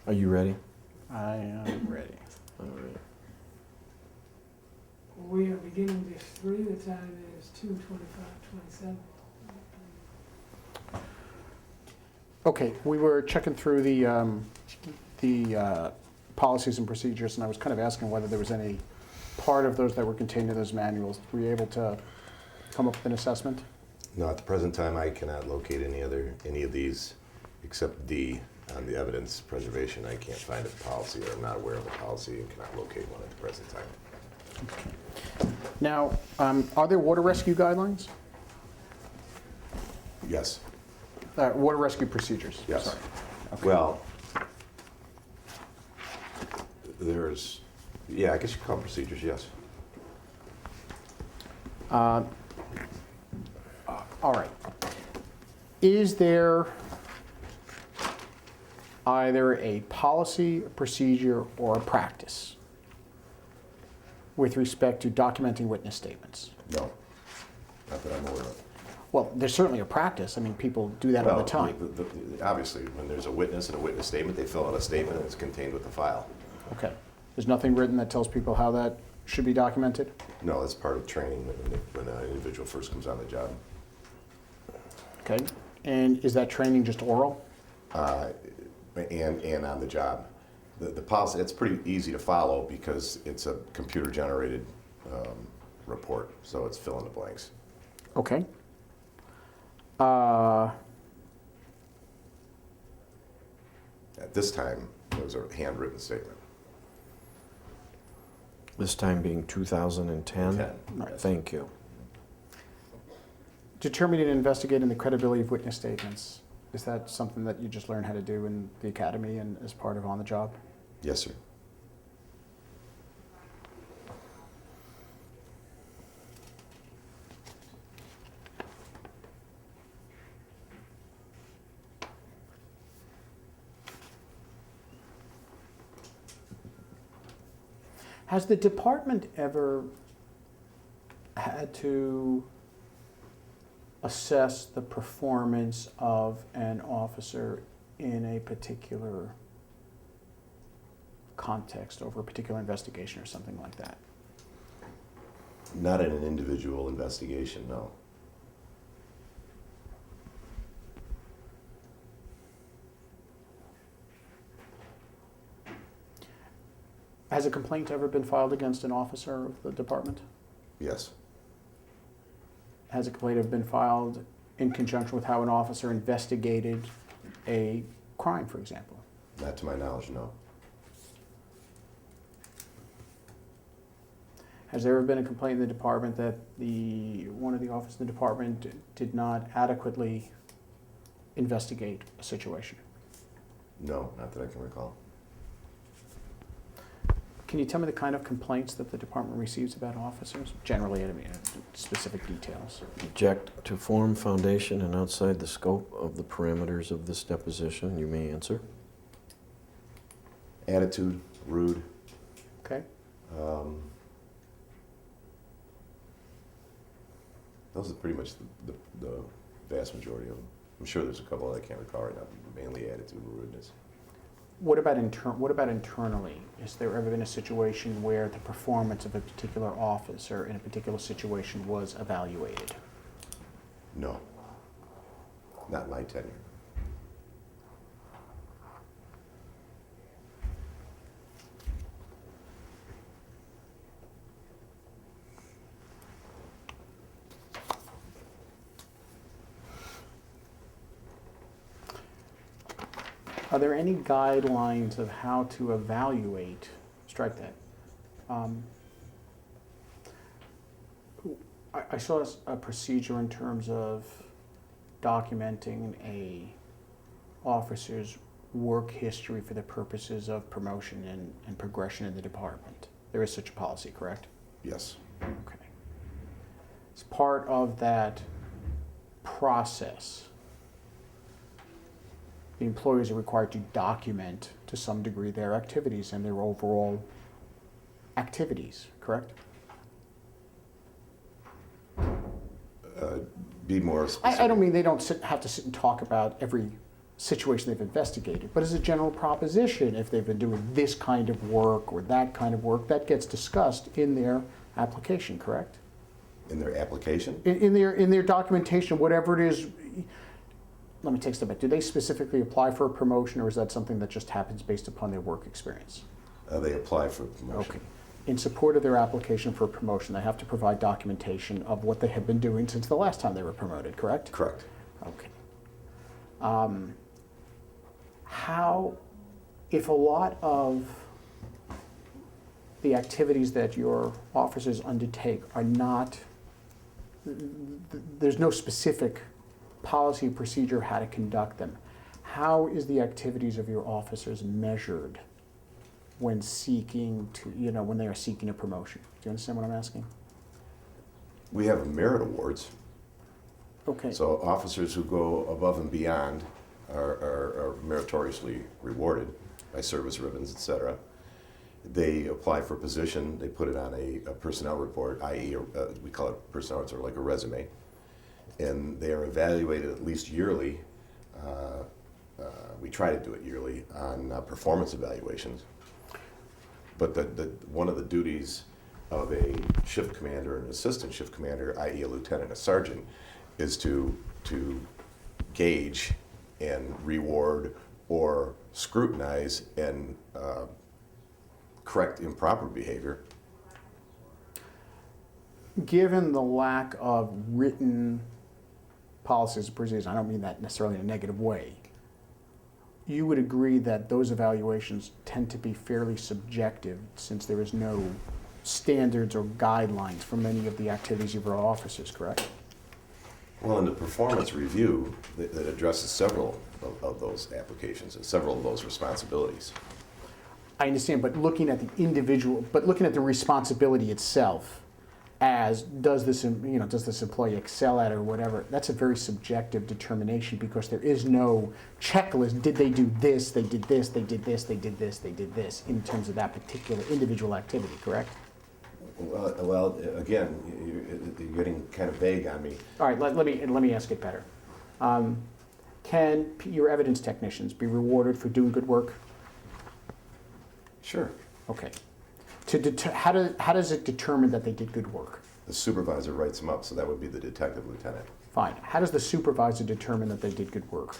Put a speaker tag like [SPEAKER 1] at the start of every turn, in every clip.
[SPEAKER 1] Are you ready?
[SPEAKER 2] I am ready.
[SPEAKER 1] All right.
[SPEAKER 3] We are beginning this 3. The time is 2:25:27.
[SPEAKER 2] Okay, we were checking through the policies and procedures, and I was kind of asking whether there was any part of those that were contained in those manuals. Were you able to come up with an assessment?
[SPEAKER 4] No, at the present time, I cannot locate any of these except D on the evidence preservation. I can't find a policy, or I'm not aware of a policy and cannot locate one at the present time.
[SPEAKER 2] Okay. Now, are there water rescue guidelines?
[SPEAKER 4] Yes.
[SPEAKER 2] Water rescue procedures?
[SPEAKER 4] Yes.
[SPEAKER 2] Sorry. Okay.
[SPEAKER 4] Well, yeah, I guess you call them procedures, yes.
[SPEAKER 2] All right. Is there either a policy, a procedure, or a practice with respect to documenting witness statements?
[SPEAKER 4] No, not that I'm aware of.
[SPEAKER 2] Well, there's certainly a practice. I mean, people do that all the time.
[SPEAKER 4] Obviously, when there's a witness and a witness statement, they fill out a statement and it's contained with the file.
[SPEAKER 2] Okay. There's nothing written that tells people how that should be documented?
[SPEAKER 4] No, that's part of training when an individual first comes on the job.
[SPEAKER 2] Okay. And is that training just oral?
[SPEAKER 4] And on the job. The policy, it's pretty easy to follow because it's a computer-generated report, so it's fill in the blanks.
[SPEAKER 2] Okay.
[SPEAKER 4] At this time, it was a handwritten statement.
[SPEAKER 1] This time being 2010?
[SPEAKER 4] 10,
[SPEAKER 2] Right.
[SPEAKER 1] Thank you.
[SPEAKER 2] Determining and investigating the credibility of witness statements. Is that something that you just learn how to do in the academy and as part of on the job?
[SPEAKER 4] Yes, sir.
[SPEAKER 2] Has the department ever had to assess the performance of an officer in a particular context over a particular investigation or something like that?
[SPEAKER 4] Not in an individual investigation, no.
[SPEAKER 2] Has a complaint ever been filed against an officer of the department?
[SPEAKER 4] Yes.
[SPEAKER 2] Has a complaint ever been filed in conjunction with how an officer investigated a crime, for example?
[SPEAKER 4] Not to my knowledge, no.
[SPEAKER 2] Has there ever been a complaint in the department that one of the officers in the department did not adequately investigate a situation?
[SPEAKER 4] No, not that I can recall.
[SPEAKER 2] Can you tell me the kind of complaints that the department receives about officers? Generally, I mean, specific details.
[SPEAKER 1] Object to form, foundation, and outside the scope of the parameters of this deposition. You may answer.
[SPEAKER 4] Attitude, rude.
[SPEAKER 2] Okay.
[SPEAKER 4] Those are pretty much the vast majority of them. I'm sure there's a couple that I can't recall right now, but mainly attitude and rudeness.
[SPEAKER 2] What about internally? Has there ever been a situation where the performance of a particular officer in a particular situation was evaluated?
[SPEAKER 4] No. Not in my tenure.
[SPEAKER 2] Are there any guidelines of how to evaluate, strike that. I saw a procedure in terms of documenting a officer's work history for the purposes of promotion and progression in the department. There is such a policy, correct?
[SPEAKER 4] Yes.
[SPEAKER 2] Okay. As part of that process, the employees are required to document to some degree their activities and their overall activities, correct?
[SPEAKER 4] Be more specific.
[SPEAKER 2] I don't mean they don't have to sit and talk about every situation they've investigated. But as a general proposition, if they've been doing this kind of work or that kind of work, that gets discussed in their application, correct?
[SPEAKER 4] In their application?
[SPEAKER 2] In their documentation, whatever it is. Let me take a step back. Do they specifically apply for a promotion, or is that something that just happens based upon their work experience?
[SPEAKER 4] They apply for promotion.
[SPEAKER 2] Okay. In support of their application for a promotion, they have to provide documentation of what they have been doing since the last time they were promoted, correct?
[SPEAKER 4] Correct.
[SPEAKER 2] Okay. If a lot of the activities that your officers undertake are not, there's no specific policy or procedure how to conduct them, how is the activities of your officers measured when seeking to, when they are seeking a promotion? Do you understand what I'm asking?
[SPEAKER 4] We have merit awards.
[SPEAKER 2] Okay.
[SPEAKER 4] So officers who go above and beyond are meritoriously rewarded by service ribbons, etc. They apply for a position, they put it on a personnel report, i.e. We call it personnel, it's sort of like a resume, and they are evaluated at least yearly. We try to do it yearly on performance evaluations. But one of the duties of a shift commander, an assistant shift commander, i.e. a lieutenant, a sergeant, is to gauge and reward or scrutinize and correct improper behavior.
[SPEAKER 2] Given the lack of written policies and procedures, I don't mean that necessarily in a negative way, you would agree that those evaluations tend to be fairly subjective since there is no standards or guidelines for many of the activities of our officers, correct?
[SPEAKER 4] Well, in the performance review, that addresses several of those applications and several of those responsibilities.
[SPEAKER 2] I understand, but looking at the responsibility itself, as does this employee excel at it or whatever, that's a very subjective determination because there is no checklist. Did they do this? They did this. They did this. They did this. They did this in terms of that particular individual activity, correct?
[SPEAKER 4] Well, again, you're getting kind of vague on me.
[SPEAKER 2] All right, let me ask it better. Can your evidence technicians be rewarded for doing good work?
[SPEAKER 4] Sure.
[SPEAKER 2] Okay. How does it determine that they did good work?
[SPEAKER 4] The supervisor writes them up, so that would be the detective lieutenant.
[SPEAKER 2] Fine. How does the supervisor determine that they did good work?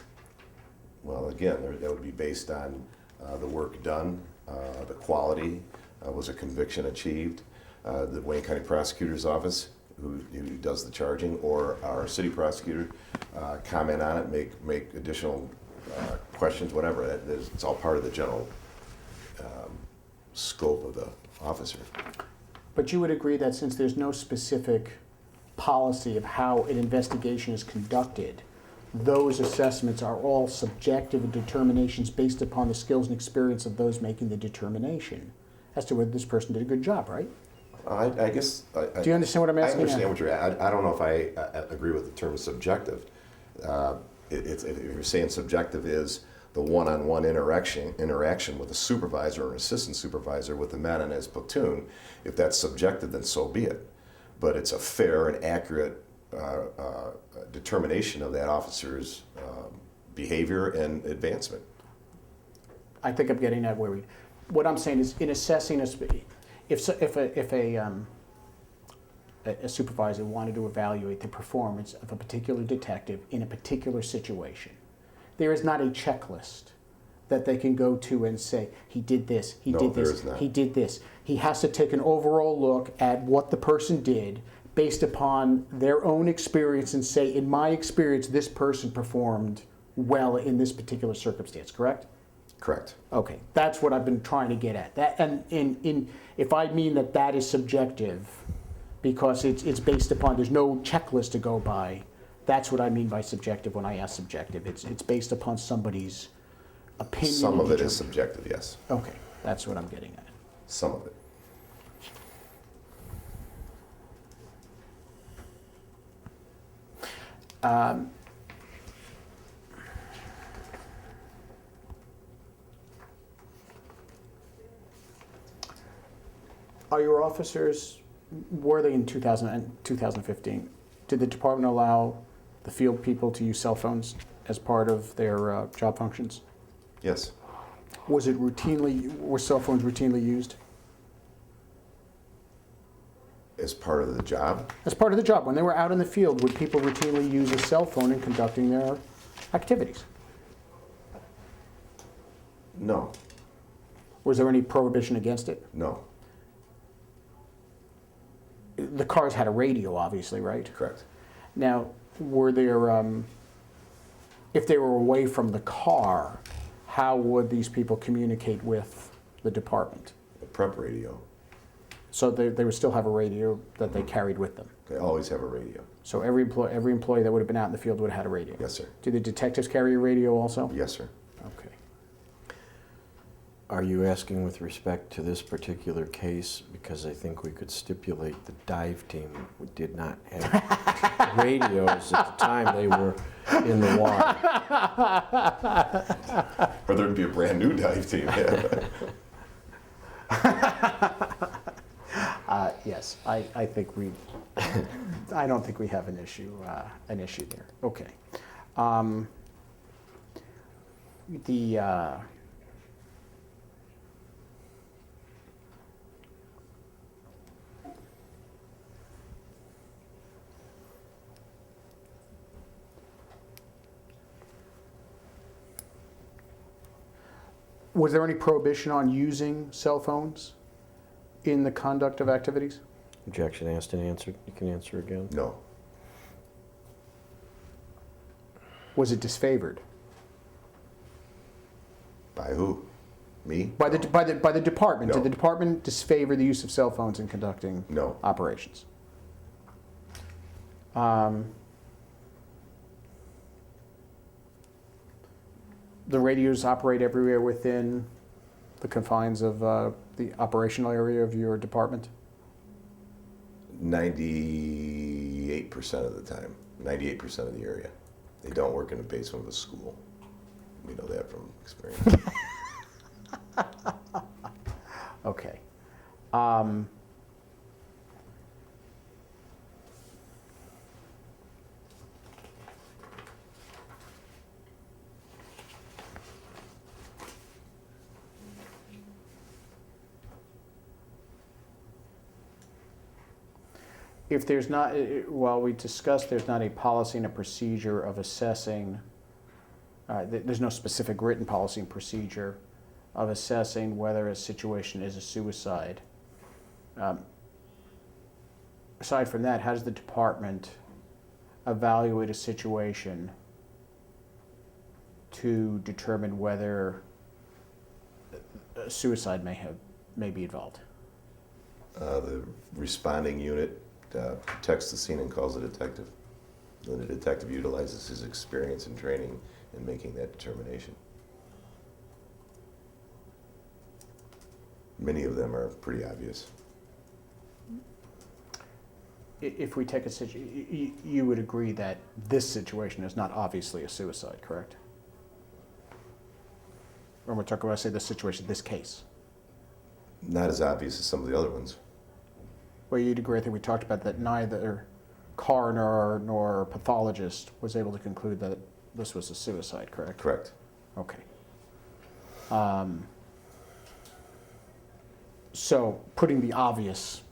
[SPEAKER 4] Well, again, that would be based on the work done, the quality, was a conviction achieved, the Wayne County Prosecutor's Office, who does the charging, or our city prosecutor, comment on it, make additional questions, whatever. It's all part of the general scope of the officer.
[SPEAKER 2] But you would agree that since there's no specific policy of how an investigation is conducted, those assessments are all subjective determinations based upon the skills and experience of those making the determination as to whether this person did a good job, right?
[SPEAKER 4] I guess.
[SPEAKER 2] Do you understand what I'm asking?
[SPEAKER 4] I understand what you're at. I don't know if I agree with the term subjective. If you're saying subjective is the one-on-one interaction with a supervisor or an assistant supervisor with the man in his platoon, if that's subjective, then so be it. But it's a fair and accurate determination of that officer's behavior and advancement.
[SPEAKER 2] I think I'm getting at what I'm saying is in assessing if a supervisor wanted to evaluate the performance of a particular detective in a particular situation, there is not a checklist that they can go to and say, he did this, he did this, he did this. He has to take an overall look at what the person did based upon their own experience and say, in my experience, this person performed well in this particular circumstance, correct?
[SPEAKER 4] Correct.
[SPEAKER 2] Okay, that's what I've been trying to get at. That, and if I mean that is subjective, because it's based upon, there's no checklist to go by, that's what I mean by subjective when I ask subjective. It's based upon somebody's opinion.
[SPEAKER 4] Some of it is subjective, yes.
[SPEAKER 2] Okay, that's what I'm getting at.
[SPEAKER 4] Some of it.
[SPEAKER 2] Are your officers, were they in 2015, did the department allow the field people to use cell phones as part of their job functions?
[SPEAKER 4] Yes.
[SPEAKER 2] Were cell phones routinely used?
[SPEAKER 4] As part of the job?
[SPEAKER 2] As part of the job, when they were out in the field, would people routinely use a cell phone in conducting their activities?
[SPEAKER 4] No.
[SPEAKER 2] Was there any prohibition against it?
[SPEAKER 4] No.
[SPEAKER 2] The cars had a radio, obviously, right?
[SPEAKER 4] Correct.
[SPEAKER 2] Now, were there, if they were away from the car, how would these people communicate with the department?
[SPEAKER 4] A prep radio.
[SPEAKER 2] So they would still have a radio that they carried with them.
[SPEAKER 4] They always have a radio.
[SPEAKER 2] So every employee that would have been out in the field would have had a radio?
[SPEAKER 4] Yes, sir.
[SPEAKER 2] Do the detectives carry a radio also?
[SPEAKER 4] Yes, sir.
[SPEAKER 2] Okay.
[SPEAKER 1] Are you asking with respect to this particular case? Because I think we could stipulate the dive team did not have radios at the time they were in the water.
[SPEAKER 4] Or there'd be a brand new dive team.
[SPEAKER 2] Yes, I think I don't think we have an issue there. Okay. Was there any prohibition on using cell phones in the conduct of activities?
[SPEAKER 1] Objection asked and answered. You can answer again.
[SPEAKER 4] No.
[SPEAKER 2] Was it disfavored?
[SPEAKER 4] By who? Me?
[SPEAKER 2] By the department.
[SPEAKER 4] No.
[SPEAKER 2] Did the department disfavor the use of cell phones in conducting
[SPEAKER 4] No.
[SPEAKER 2] operations? The radios operate everywhere within the confines of the operational area of your department?
[SPEAKER 4] 98% of the time. 98% of the area. They don't work in the basement of a school. We know that from experience.
[SPEAKER 2] Okay. If there's not, well, we discussed there's not a policy and a procedure of assessing, there's no specific written policy and procedure of assessing whether a situation is a suicide. Aside from that, how does the department evaluate a situation to determine whether a suicide may be involved?
[SPEAKER 4] The responding unit protects the scene and calls a detective. Then the detective utilizes his experience and training in making that determination. Many of them are pretty obvious.
[SPEAKER 2] If we take a situation, you would agree that this situation is not obviously a suicide, correct? Or we're talking about, say, this situation, this case.
[SPEAKER 4] Not as obvious as some of the other ones.
[SPEAKER 2] Well, you'd agree, I think we talked about that neither coroner nor pathologist was able to conclude that this was a suicide, correct?
[SPEAKER 4] Correct.
[SPEAKER 2] Okay. So putting the obvious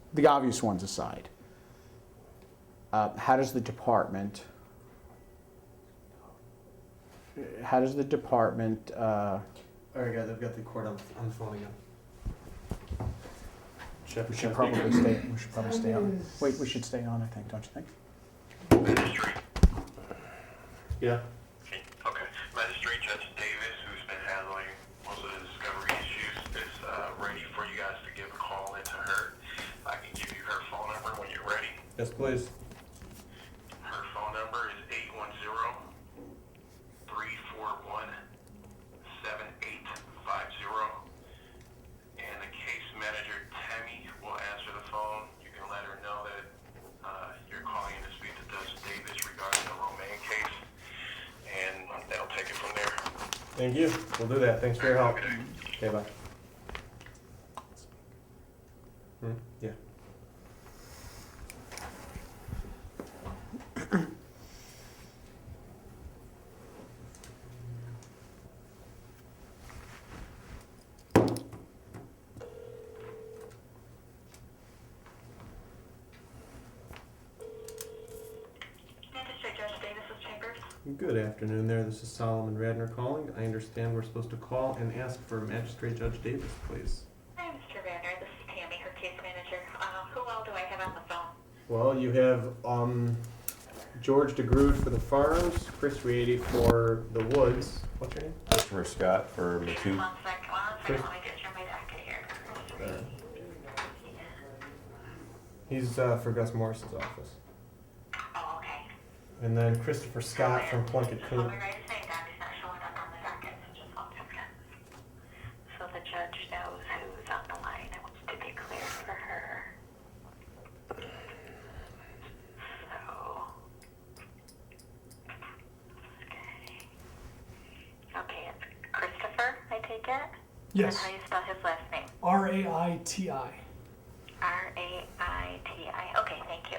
[SPEAKER 2] ones aside, how does the department? All right,
[SPEAKER 5] guys, I've got the cord on the phone again.
[SPEAKER 2] we should probably stay on. Wait, we should stay on, I think, don't you think?
[SPEAKER 5] Yeah.
[SPEAKER 6] Okay. Magistrate Jensen Davis, who's been handling most of the discovery issues, is ready for you guys to give a call into her. I can give you her phone number when you're ready.
[SPEAKER 5] Yes, please.
[SPEAKER 6] Her phone number is 810-341-7850. And the case manager, Tammy, will answer the phone. You can let her know that you're calling in to speak to Jensen Davis regarding the Romain case. And they'll take it from there.
[SPEAKER 5] Thank you. We'll do that. Thanks for your help. Okay, bye. Yeah. Good afternoon there. This is Solomon Radner calling. I understand we're supposed to call and ask for Magistrate Judge Davis, please.
[SPEAKER 7] Hi, Mr. Vander. This is Tammy, her case manager. Who all do I have on the phone?
[SPEAKER 5] Well, you have George DeGrood for the farms, Chris Riady for the woods. What's your name?
[SPEAKER 8] Christopher Scott for Matouk.
[SPEAKER 7] One second, let me get through my docket here.
[SPEAKER 5] He's for Gus Morris's office.
[SPEAKER 7] Oh, okay.
[SPEAKER 5] And then Christopher Scott from Plunkett
[SPEAKER 7] Let
[SPEAKER 5] Coon.
[SPEAKER 7] me write his name down. He's not showing up on the docket, so just 1 second. So the judge knows who's on the line and what's to be clear for her. So, okay, it's Christopher, I take it?
[SPEAKER 9] Yes.
[SPEAKER 7] That's how you spell his last name.
[SPEAKER 9] Raiti.
[SPEAKER 7] R-A-I-T-I. Okay, thank you.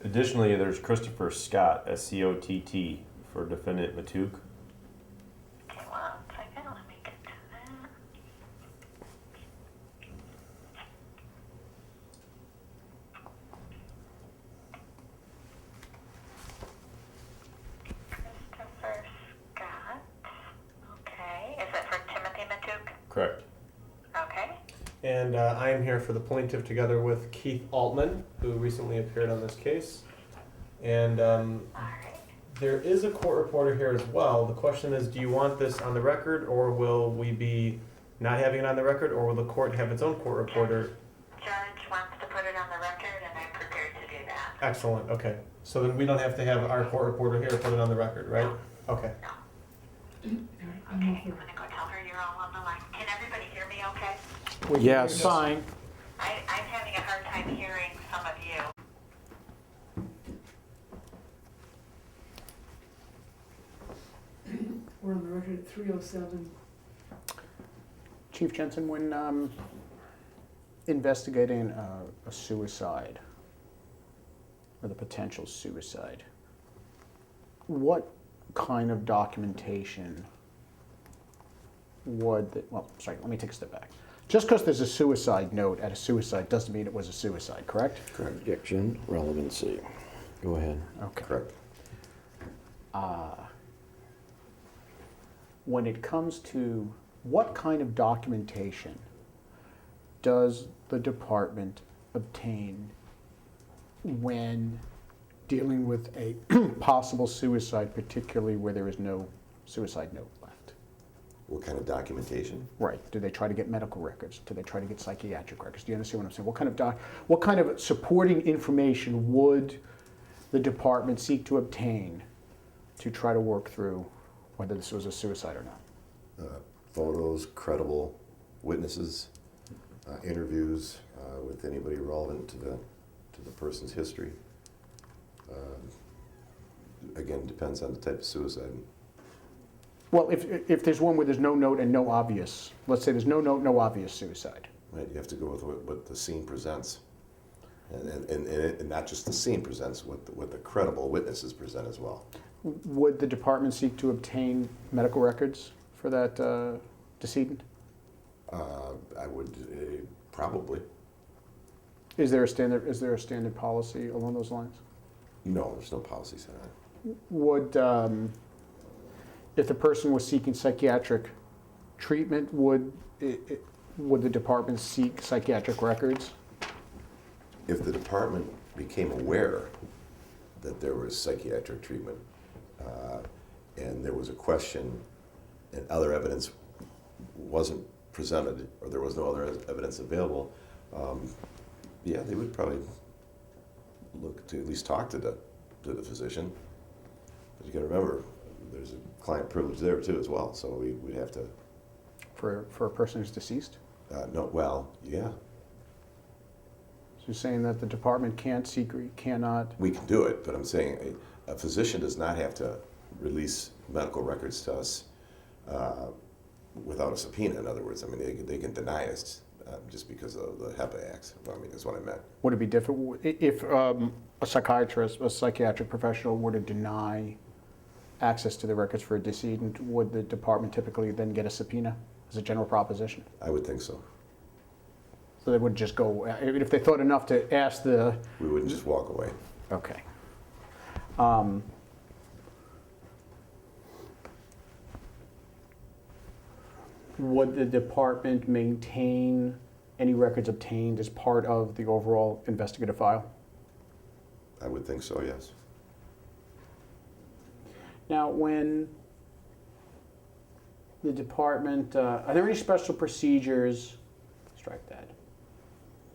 [SPEAKER 8] Additionally, there's Christopher Scott, SCOTT, for defendant Matouk.
[SPEAKER 7] Okay, 1 second. Let me get to that. Christopher Scott. Okay. Is it for Timothy Matouk?
[SPEAKER 8] Correct.
[SPEAKER 7] Okay.
[SPEAKER 5] And I am here for the plaintiff together with Keith Altman, who recently appeared on this case. And
[SPEAKER 7] All right.
[SPEAKER 5] there is a court reporter here as well. The question is, do you want this on the record, or will we be not having it on the record, or will the court have its own court reporter?
[SPEAKER 7] Judge wants to put it on the record, and I'm prepared to do that.
[SPEAKER 5] Excellent, okay. So then we don't have to have our court reporter here put it on the record, right? Okay.
[SPEAKER 7] Okay, I'm gonna go tell her you're all on the line. Can everybody hear me okay?
[SPEAKER 1] Yes.
[SPEAKER 2] Fine.
[SPEAKER 7] I'm having a hard time hearing some of you.
[SPEAKER 3] We're on the record at 3:07.
[SPEAKER 2] Chief Jensen, when investigating a suicide or the potential suicide, what kind of documentation let me take a step back. Just because there's a suicide note at a suicide doesn't mean it was a suicide, correct?
[SPEAKER 4] Correct.
[SPEAKER 1] Objection, relevancy. Go ahead.
[SPEAKER 2] Okay.
[SPEAKER 4] Correct.
[SPEAKER 2] When it comes to what kind of documentation does the department obtain when dealing with a possible suicide, particularly where there is no suicide note left?
[SPEAKER 4] What kind of documentation?
[SPEAKER 2] Right. Do they try to get medical records? Do they try to get psychiatric records? Do you understand what I'm saying? What kind of supporting information would the department seek to obtain to try to work through whether this was a suicide or not?
[SPEAKER 4] Photos, credible witnesses, interviews with anybody relevant to the person's history. Again, depends on the type of suicide.
[SPEAKER 2] Well, if there's one where there's no note and no obvious, let's say there's no note, no obvious suicide.
[SPEAKER 4] Right, you have to go with what the scene presents, and not just the scene presents, what the credible witnesses present as well.
[SPEAKER 2] Would the department seek to obtain medical records for that decedent?
[SPEAKER 4] I would probably.
[SPEAKER 2] Is there a standard policy along those lines?
[SPEAKER 4] No, there's no policies on that.
[SPEAKER 2] Would if the person was seeking psychiatric treatment, would the department seek psychiatric records?
[SPEAKER 4] If the department became aware that there was psychiatric treatment and there was a question and other evidence wasn't presented or there was no other evidence available, yeah, they would probably look to at least talk to the physician. But you got to remember, there's a client privilege there too as well, so we'd have to.
[SPEAKER 2] For a person who's deceased?
[SPEAKER 4] No, well, yeah.
[SPEAKER 2] So you're saying that the department cannot?
[SPEAKER 4] We can do it, but I'm saying a physician does not have to release medical records to us without a subpoena. In other words, I mean, they can deny us just because of the HEPA Act. I mean, that's what I meant.
[SPEAKER 2] Would it be different if a psychiatrist, a psychiatric professional were to deny access to the records for a decedent? Would the department typically then get a subpoena as a general proposition?
[SPEAKER 4] I would think so.
[SPEAKER 2] So they would just go, if they thought enough to ask the...
[SPEAKER 4] We wouldn't just walk away.
[SPEAKER 2] Okay. Would the department maintain any records obtained as part of the overall investigative file?
[SPEAKER 4] I would think so, yes.
[SPEAKER 2] Now, when the department, are there any special procedures, strike that,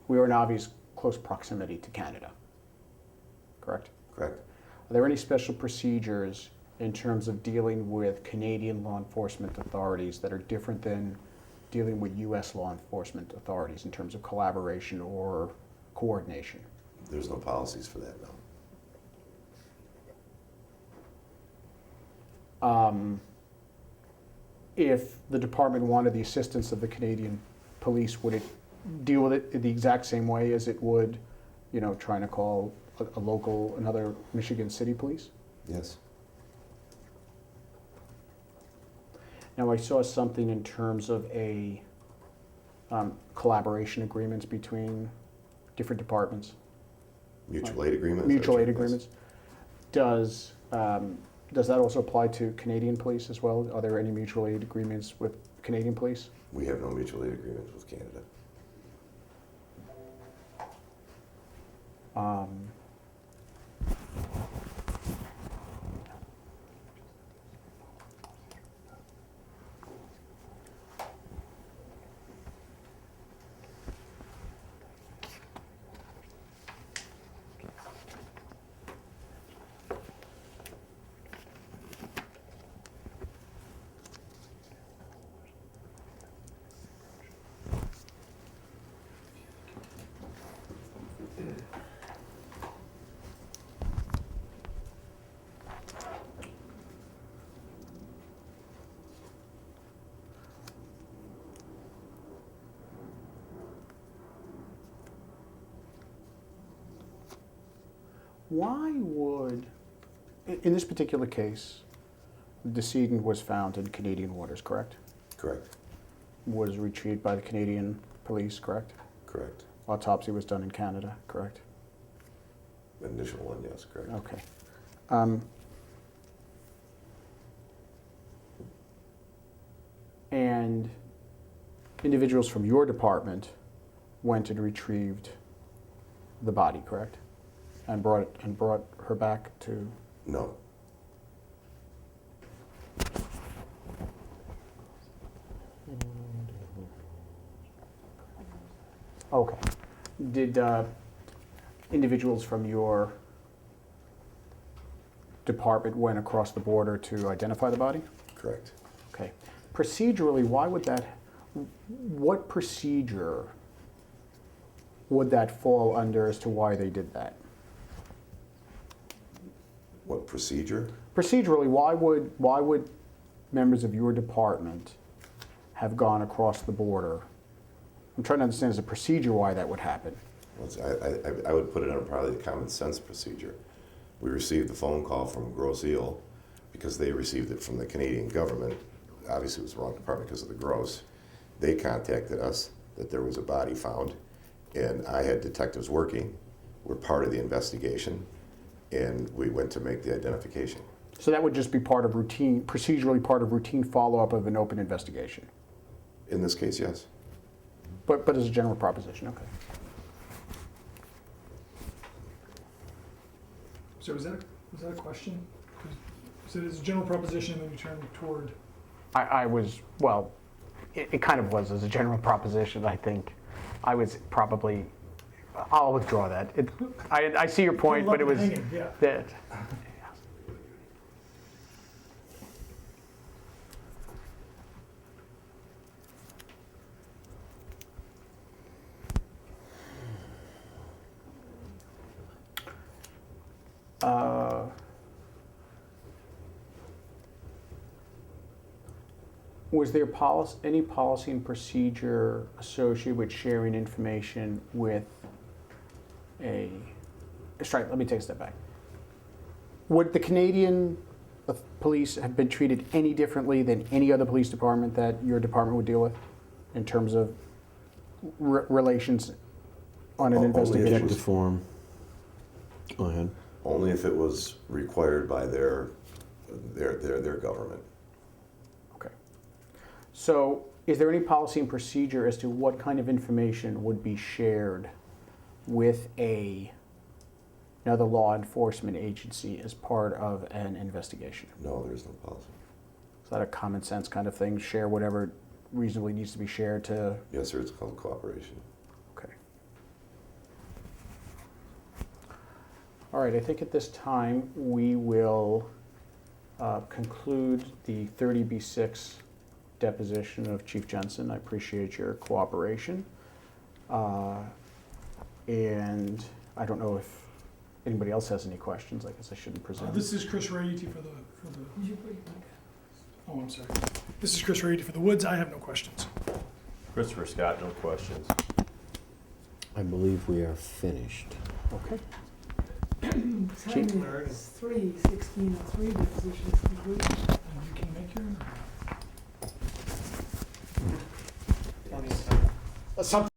[SPEAKER 2] we are in obvious close proximity to Canada, correct?
[SPEAKER 4] Correct.
[SPEAKER 2] Are there any special procedures in terms of dealing with Canadian law enforcement authorities that are different than dealing with U.S. law enforcement authorities in terms of collaboration or coordination?
[SPEAKER 4] There's no policies for that, no.
[SPEAKER 2] If the department wanted the assistance of the Canadian police, would it deal with it the exact same way as it would, you know, trying to call a local, another Michigan City police?
[SPEAKER 4] Yes.
[SPEAKER 2] Now, I saw something in terms of a collaboration agreements between different departments.
[SPEAKER 4] Mutual aid agreements?
[SPEAKER 2] Mutual aid agreements. Does that also apply to Canadian police as well? Are there any mutual aid agreements with Canadian police?
[SPEAKER 4] We have no mutual aid agreements with Canada.
[SPEAKER 2] Why would, in this particular case, the decedent was found in Canadian waters, correct?
[SPEAKER 4] Correct. Was
[SPEAKER 2] retrieved by the Canadian police, correct?
[SPEAKER 4] Correct.
[SPEAKER 2] Autopsy was done in Canada, correct?
[SPEAKER 4] Initial one, yes, correct.
[SPEAKER 2] Okay. And individuals from your department went and retrieved the body, correct? And brought her back to.
[SPEAKER 4] No.
[SPEAKER 2] Okay. Did individuals from your department went across the border to identify the body?
[SPEAKER 4] Correct.
[SPEAKER 2] Okay. Procedurally, why would that, what procedure would that fall under as to why they did that?
[SPEAKER 4] What procedure?
[SPEAKER 2] Procedurally, why would members of your department have gone across the border? I'm trying to understand as a procedure why that would happen.
[SPEAKER 4] I would put it on probably the common sense procedure. We received the phone call from Gross Eel because they received it from the Canadian government. Obviously, it was the wrong department because of the gross. They contacted us that there was a body found, and I had detectives working. We're part of the investigation, and we went to make the identification.
[SPEAKER 2] So that would just be part of routine, procedurally part of routine follow-up of an open investigation?
[SPEAKER 4] In this case, yes.
[SPEAKER 2] But as a general proposition, okay.
[SPEAKER 9] So was that a question? So there's a general proposition, and then you turn toward.
[SPEAKER 2] I was, well, it kind of was as a general proposition, I think. I was probably, I'll withdraw that. I see your point, but it was
[SPEAKER 9] hanging, yeah.
[SPEAKER 2] that. Was there any policy and procedure associated with sharing information with let me take a step back. Would the Canadian police have been treated any differently than any other police department that your department would deal with in terms of relations on an investigation?
[SPEAKER 1] Objective form. Go ahead.
[SPEAKER 4] Only if it was required by their government.
[SPEAKER 2] Okay. So Is there any policy and procedure as to what kind of information would be shared with another law enforcement agency as part of an investigation?
[SPEAKER 4] No, there is no policy.
[SPEAKER 2] Is that a common sense kind of thing? Share whatever reasonably needs to be shared to,
[SPEAKER 4] Yes, sir, it's called cooperation.
[SPEAKER 2] okay. All right, I think at this time we will conclude the 30B6 deposition of Chief Jensen. I appreciate your cooperation. And I don't know if anybody else has any questions. I guess I shouldn't presume.
[SPEAKER 9] This is Chris Rady for the,
[SPEAKER 3] Did you put your mic on?
[SPEAKER 9] oh, I'm sorry. This is Chris Rady for the Woods. I have no questions.
[SPEAKER 8] Christopher Scott, no questions.
[SPEAKER 1] I believe we are finished.
[SPEAKER 2] Okay.
[SPEAKER 3] Time is 3:16:03, deposition is complete.
[SPEAKER 9] And you can make your own.
[SPEAKER 2] Something